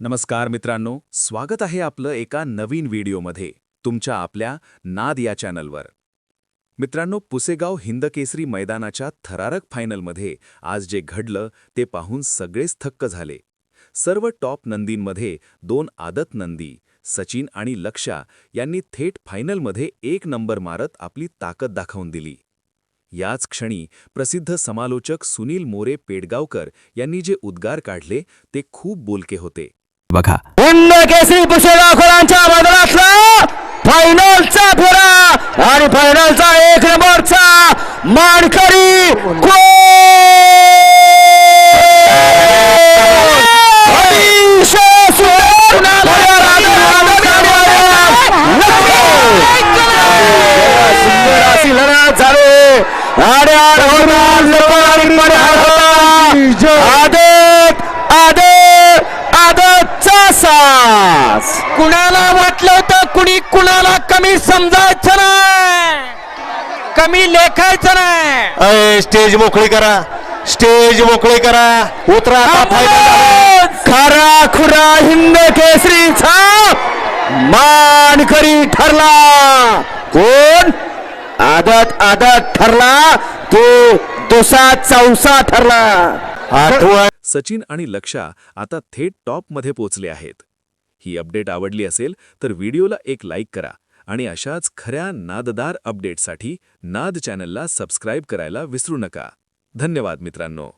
नमस्कार मित्रांनो, स्वागत आहे आपलं एका नवीन व्हिडिओमध्ये तुमच्या आपल्या नाद या चॅनलवर. मित्रांनो, पुसेगाव हिंदकेसरी मैदानाच्या थरारक फायनलमध्ये आज जे घडलं ते पाहून सगळेच थक्क झाले. सर्व टॉप नंदींमध्ये 2 आदत नंदी सचिन आणि लक्ष्या यांनी थेट फायनलमध्ये 1 नंबर मारत आपली ताकद दाखवून दिली. याच क्षणी प्रसिद्ध समालोचक सुनील मोरे पेडगावकर यांनी जे उद्गार काढले ते खूप बोलके होते. बघा, हिंदकेसरी पुसेगाव खोलांच्या मैदानातला फायनलचा फेरा आणि फायनलचा 1 नंबरचा मानकरी कोण? अतिशय सुंदर अशी लढत झाली आणि आदतचा सास. कुणाला वाटलं होतं कुणाला कमी समजायचं नाही, कमी लेखायचं नाही. स्टेज मोकळी करा, स्टेज मोकळी करा, उतरा. खरा खुरा हिंद केसरीचा मानकरी ठरला. कोण? आदत ठरला, तो दुसा चौसा ठरला. आठवण सचिन आणि लक्ष्या आता थेट टॉपमध्ये पोचले आहेत. ही अपडेट आवडली असेल तर व्हिडिओला एक लाईक करा आणि अशाच खऱ्या नाददार अपडेटसाठी नाद चॅनलला सबस्क्राईब करायला विसरू नका. धन्यवाद मित्रांनो.